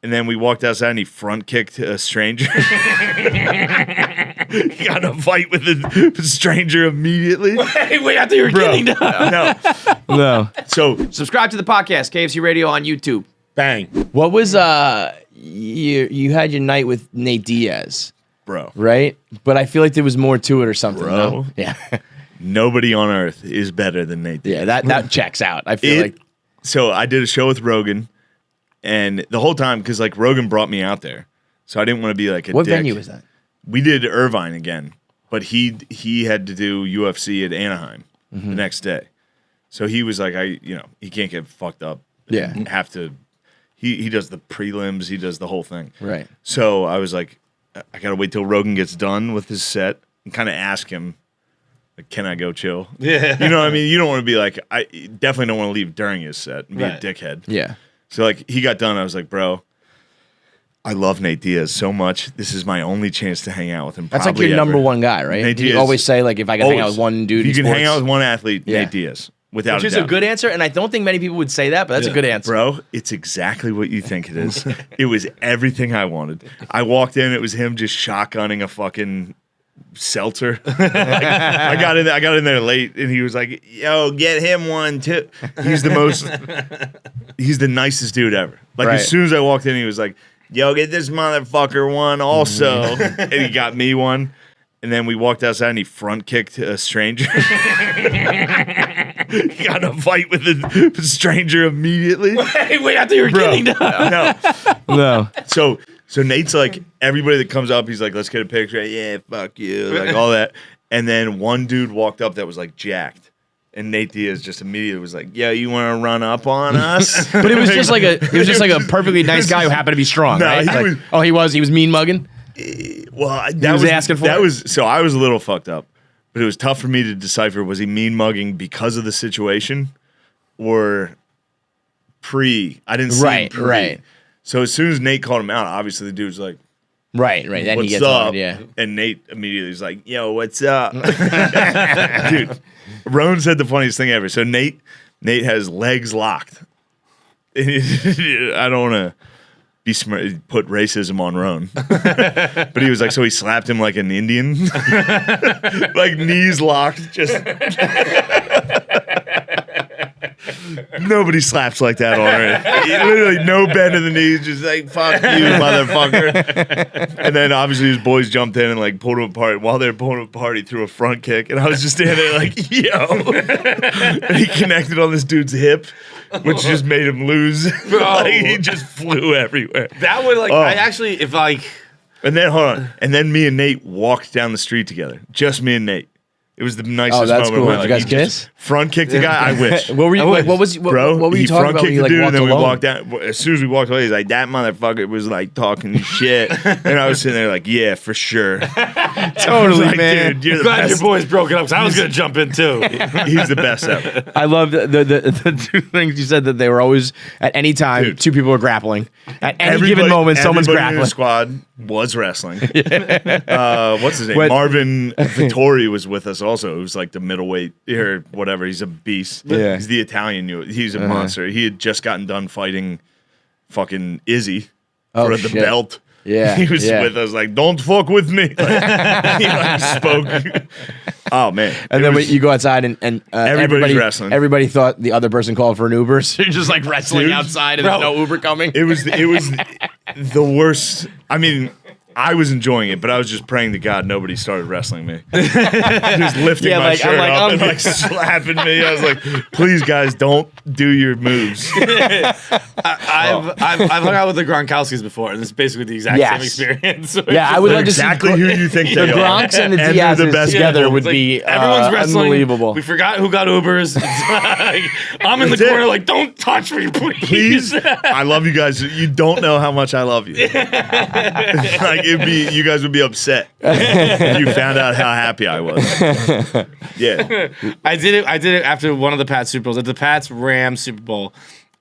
And then we walked outside and he front kicked a stranger. He got in a fight with a stranger immediately. Wait, I thought you were kidding. No. So Subscribe to the podcast, KFC Radio on YouTube. Bang. What was you had your night with Nate Diaz, bro. right? But I feel like there was more to it or something. Bro. No? Yeah. Nobody on earth is better than Nate Diaz. Yeah, that checks out. I feel like. So I did a show with Rogan, and the whole time, because like Rogan brought me out there, so I didn't want to be like a What dick. venue was that? We did Irvine again, but he had to do UFC at Anaheim the next day, so he was like, he can't get fucked up. Yeah. Have to. He does the prelims. He does the whole thing. Right. So I was like, I gotta wait till Rogan gets done with his set and kind of ask him, like, can I go chill? Yeah. You know what I mean? You don't want to be like, I definitely don't want to leave during his set and be Right. a dickhead. Yeah. So like he got done. I was like, bro, I love Nate Diaz so much. This is my only chance to hang out with him. That's like probably your number ever. one guy, right? Nate You Diaz. always say, like, if I could hang out with one dude you in can sports. hang out with one athlete, Yeah. Nate Diaz, without Which a is doubt. a good answer, and I don't think many people would say that, but that's a good answer. Bro, it's exactly what you think it is. It was everything I wanted. I walked in, it was him just shotgunning a fucking seltzer. I got in there late, and he was like, "Yo, get him one too." He's the nicest dude ever. Like Right. as soon as I walked in, he was like, "Yo, get this motherfucker one also," and he got me one. And then we walked outside, and he front kicked a stranger. He got in a fight with a stranger immediately. Wait, I thought you were kidding. No. No. So Nate's like, everybody that comes up, he's like, let's get a picture. Yeah, fuck you. Like all that. And then one dude walked up that was like jacked. And Nate Diaz just immediately was like, yo, you want to run up on us? But it was just like a perfectly nice guy who happened to be strong, No, right? he was- He was mean mugging? Well, was asking for it? So I was a little fucked up. But it was tough for me to decipher, was he mean mugging because of the situation or pre? I didn't see him pre. Right. So as soon as Nate called him out, obviously the dude's like, Right. Then what's he gets up? on, yeah. And Nate immediately is like, yo, what's up? Dude, Roan said the funniest thing ever. So Nate has legs locked. I don't want to be smart, put racism on Roan. But he was like, so he slapped him like an Indian. Like knees locked, just... Nobody slaps like that on earth. Literally no bend in the knees, just like, fuck you, motherfucker. And then obviously his boys jumped in and like pulled him apart. While they were pulling him apart, he threw a front kick. And I was just standing there like, yo. And he connected on this dude's hip, which just made him lose. Like, he just flew everywhere. That would I actually, if like. And then, hold on. And then me and Nate walked down the street together. Just me and Nate. It was the nicest that's moment. cool. Of my Did you life. guys He just kiss? Front kicked the guy. I wish. What were you? What was? What were you he talking front about kicked when you the like dude, walked and then alone? we walked down. As soon as we walked away, he's like, "That motherfucker was like talking shit," and I was sitting there like, "Yeah, for sure, Totally, like, man. Dude, you're the Glad your best. boys broke it up because I was gonna jump in too. He's the best ever." I love the two things you said, that they were always at any time Dude. two people were grappling. At any given moment, someone's everybody in the grappling. squad was wrestling. What's his name? Marvin Vittori was with us also. It was like the middleweight or whatever. He's a beast. Yeah. He's the Italian. He's a monster. He had just gotten done fighting fucking Izzy for the shit. belt. Yeah, He was yeah. with us like, don't fuck with me. Like, he like spoke. Oh, man. And It then was- you go outside and everybody wrestling. Everybody thought the other person called for an Uber, so you're just like wrestling Dude. outside and there's no Uber coming. It was the worst. I mean, I was enjoying it, but I was just praying to God nobody started wrestling me. Just lifting Yeah, my like, shirt I'm like, up I'm- and like slapping me. I was like, please, guys, don't do your moves. I've hung out with the Gronkowskis before, and it's basically the exact Yes. same experience. So Yeah, I would They're like to see exactly who you think the they are. Gronks and the And they're the Diaz's best together people. would It's like, be everyone's wrestling. unbelievable. We forgot who got Ubers. It's like, I'm in the That's it. corner, like, don't touch me, please. Please, I love you guys. You don't know how much I love you. Like you guys would be upset if you found out how happy I was. Yeah, I did it after one of the Pats Super Bowls. At the Pats Rams Super Bowl,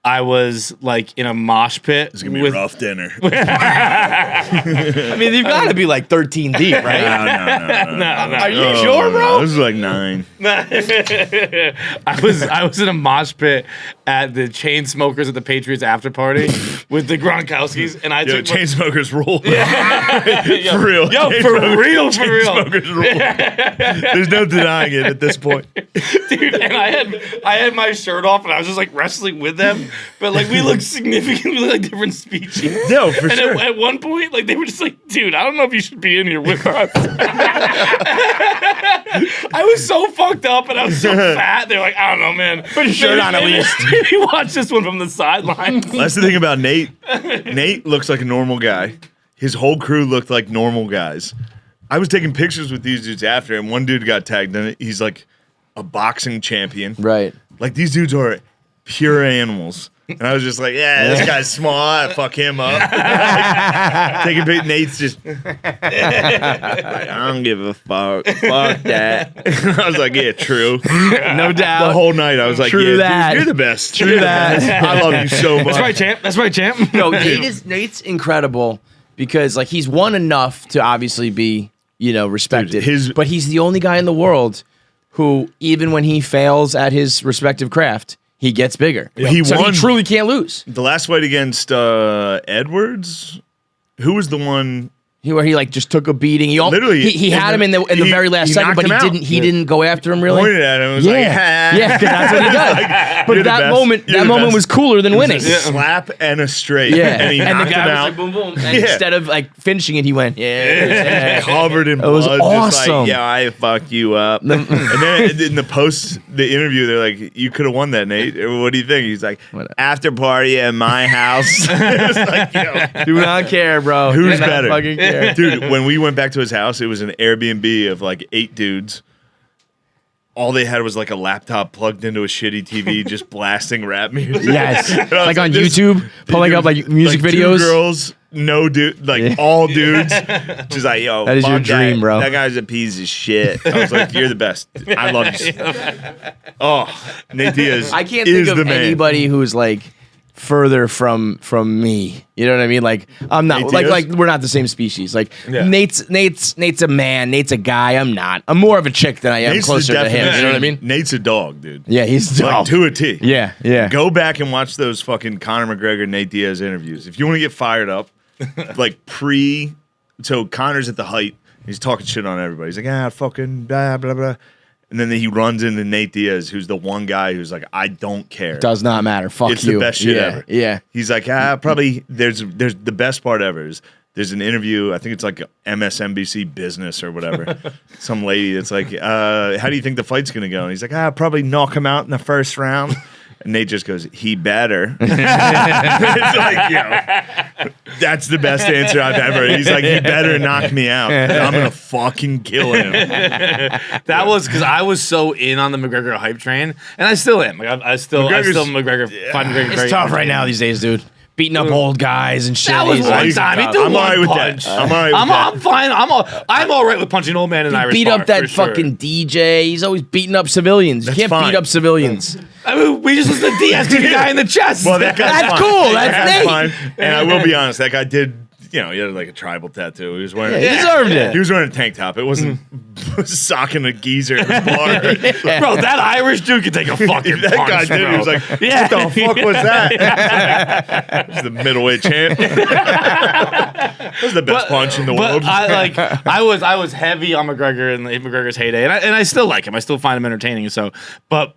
I was like in a mosh pit. It's gonna be a rough dinner. I mean, you've got to be like 13 deep, right? No. Are you sure, bro? No, this is like 9. I was in a mosh pit at the chain smokers at the Patriots after party with the Gronkowskis, and I took chain smokers rule. For for real. real. Smokers rule. There's no denying it at this point. Dude, and I had my shirt off, and I was just like wrestling with them, but like we looked significantly like different species. No, for and sure. At one point, like they were just like, "Dude, I don't know if you should be in here with us." I was so fucked up, and I was so fat. They're like, "I don't know, man. Put your shirt on at least." Maybe watch this one from the sidelines. That's the thing about Nate. Nate looks like a normal guy. His whole crew looked like normal guys. I was taking pictures with these dudes after, and one dude got tagged in it. He's like a boxing champion. Right. Like these dudes are pure animals. And I was just like, yeah, this guy's small. I fuck him up. Taking pictures. Nate's just like, I don't give a fuck. Fuck that. I was like, yeah, true. No doubt. The whole night I was like, True yeah, that. dude, you're the best. True You're the that. best. I love you so much. That's right, champ. That's right, champ. No, Nate's incredible because like he's won enough to obviously be, respected. Dude, but he's the only guy in the world who, even when he fails at his respective craft, he gets bigger. He So won. he truly can't lose. The last fight against Edwards, who was the one? Where he like just took a beating. Literally, he had him in the very last he second, but knocked him out. he didn't go after him really. Pointed at him and was like, Yeah, 'cause that's what he does. But "You're the that best. moment, You're the best." was cooler than winning. It was a slap and a straight. Yeah, And he the knocked him guy was out. like boom boom. And Yeah. instead of like finishing it, he went yeah. Covered in was blood. Just awesome. like, yeah, I fucked you up. And then in the interview, they're like, you could have won that, Nate. What do you think? He's like, after party at my house. It's like, Do not care, bro. who's Do not better? fucking care. Dude, when we went back to his house, it was an Airbnb of like 8 dudes. All they had was like a laptop plugged into a shitty TV, just blasting rap music. Yes, And I was like on this- YouTube, pulling up like music like videos. 2 girls, no dude, like all dudes. Just like, yo, That is your fuck dream, bro. That guy's a piece of shit. I was like, you're the best. I love you. Oh, Nate Diaz. I can't is think the of man. anybody who's like further from me. You know what I mean? Like I'm not Nate like Diaz? we're not the same species. Like Yeah. Nate's a man. Nate's a guy. I'm not. I'm more of a chick than I am Nate's closer the to him. You know what I mean? Nate's a dog, dude. Yeah, he's Like dope. to a T. Yeah. Go back and watch those fucking Conor McGregor, Nate Diaz interviews. If you want to get fired up, like so Conor's at the height. He's talking shit on everybody. He's like, fucking blah, blah, blah. And then he runs into Nate Diaz, who's the one guy who's like, I don't care. Does not matter. Fuck It's you. the best shit yeah, ever. Yeah. He's like, probably there's the best part ever is there's an interview. I think it's like MSNBC Business or whatever. Some lady that's like, how do you think the fight's gonna go? And he's like, probably knock him out in the first round. And Nate just goes, he better. It's like, that's the best answer I've ever. He's like, he better knock me out. I'm gonna fucking kill him. That was because I was so in on the McGregor hype train, and I still am. Like I still find McGregor It's very tough right now entertaining. these days, dude. Beating up old guys and shit. That was He's one like- he's a time. He cop. threw I'm one all right with punch. that. I'm all right with that. I'm fine. I'm all right with punching old man in Irish beat bar, up that for sure. fucking DJ. He's always beating up civilians. That's you can't fine. beat up civilians. I mean, we just listened to Diaz kick a guy in the chest. Well, that guy's That's fine. cool. That's That guy's Nate. fine. And I will be honest, that guy did. He had like a tribal tattoo. He was wearing. He deserved it. He was wearing a tank top. It wasn't socking a geezer at a bar. Bro, that Irish dude could take a fucking That punch, guy did. bro. He was like, Yeah. "What the fuck was that?" It was the middleweight champ. That was the best punch in the world. But I was heavy on McGregor in McGregor's heyday, and I still like him. I still find him entertaining. So, but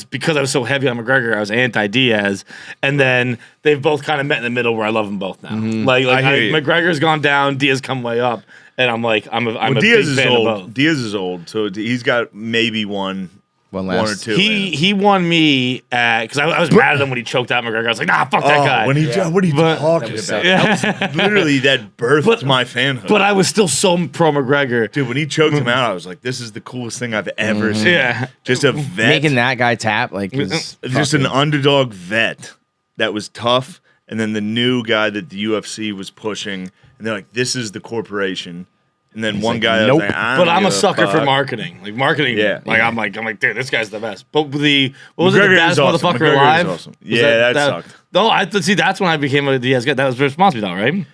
because I was so heavy on McGregor, I was anti Diaz, and then they've both kind of met in the middle where I love them both now. I hear you. McGregor's gone down, Diaz come way up, and I'm like I'm a Diaz big is fan of old. both. Diaz is old, so he's got maybe one or two. He won me because I was mad at him when he choked out McGregor. I was like, nah, fuck that guy. What are you talking about? sick. That was literally that birthed my fanhood. But I was still so pro McGregor. Dude, when he choked him out, I was like, "This is the coolest thing I've ever seen." Yeah. Just a vet, Making that guy tap like is just an fucking- underdog vet that was tough, and then the new guy that the UFC was pushing, and they're like, "This is the corporation," And then one guy, nope. was like, I But don't I'm a give sucker for fuck. marketing. Like marketing. Yeah. Like I'm like, dude, this guy's the best. But what was it? The McGregor baddest is awesome. motherfucker McGregor is alive? awesome. Was Yeah, that sucked. No, see. That's when I became a Diaz guy. That was responsible, right?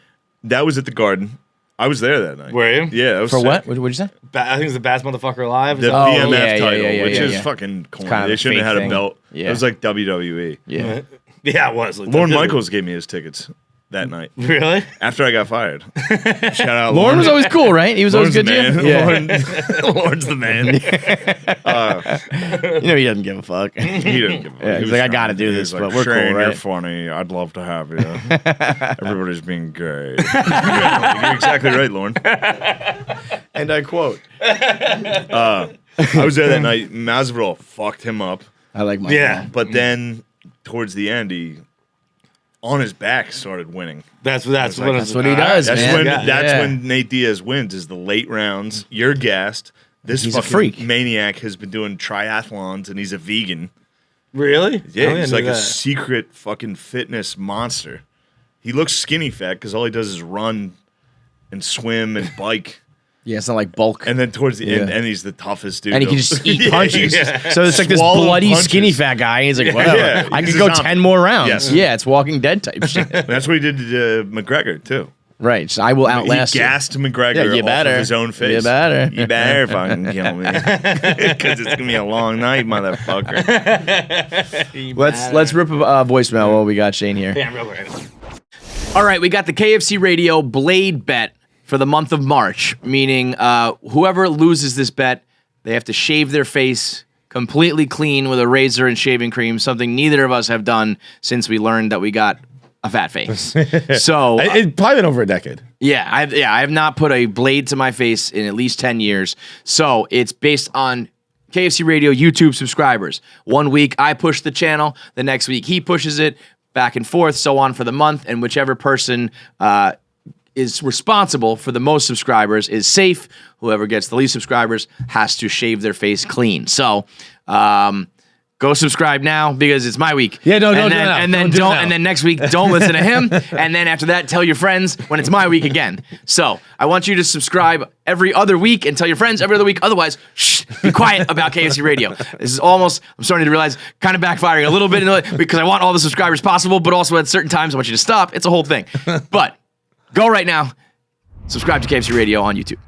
That was at the Garden. I was there that night. Were you? Yeah, that was For sick. what? What'd you say? I think it's the baddest motherfucker alive. Is The that- BMF yeah, title, yeah, which yeah, is yeah. fucking corny. kind of They a shouldn't have fake had a thing. belt. Yeah. It was like WWE. Yeah. Yeah, it was. Like, Lauren Michaels gave me his tickets that night Really? after I got fired. Shout out Lauren was always cool, right? He was always Lauren's good the to you. man. Yeah. Lauren's the man. You know he doesn't give a fuck. He didn't give a fuck. Yeah, He he's was like, I trying gotta to- do he this, was but like, we're cool, Shane, You're right? funny. I'd love to have you. Everybody's being gay. You're exactly right, Lauren. And I quote. I was there that night. Masvidal fucked him up, I like my Yeah. but then towards the end, he on his back started winning. That's like, what That's what he does, That's man. when Yeah. that's when Nate Diaz wins. Is the late rounds. You're gassed. This He's a fucking freak. maniac has been doing triathlons and he's a vegan. Really? Yeah, I he's didn't like know a that. secret fucking fitness monster. He looks skinny fat because all he does is run and swim and bike. Yeah, it's not like bulk. And then towards the end, Yeah. and he's the toughest dude. And he can just eat Yeah, punches. yeah. So it's like this Swallow bloody, punches. skinny fat guy. He's like, whatever. Yeah, I he's could a go zombie. 10 more rounds. Yes. Yeah, it's Walking Dead type shit. That's what he did to McGregor too. Right. So I will outlast He you. gassed McGregor Yeah, you off better. of his own face. You better. You better fucking kill me. Because it's going to be a long night, motherfucker. Let's rip a voicemail while we got Shane here. Damn, real quick. All right, we got the KFC Radio Blade bet for the month of March, meaning whoever loses this bet, they have to shave their face completely clean with a razor and shaving cream, something neither of us have done since we learned that we got a fat face. So It's probably been over a decade. I have not put a blade to my face in at least 10 years. So it's based on KFC Radio YouTube subscribers. 1 week I push the channel, the next week he pushes it, back and forth, so on for the month, and whichever person is responsible for the most subscribers is safe. Whoever gets the least subscribers has to shave their face clean. So go subscribe now because it's my week. Yeah, don't do it then, now. and then Don't do it don't now. and then next week don't listen to him. And then after that, tell your friends when it's my week again. So I want you to subscribe every other week and tell your friends every other week. Otherwise, shh, be quiet about KFC Radio. This is almost, I'm starting to realize, kind of backfiring a little bit because I want all the subscribers possible, but also at certain times I want you to stop. It's a whole thing. But go right now, subscribe to KFC Radio on YouTube.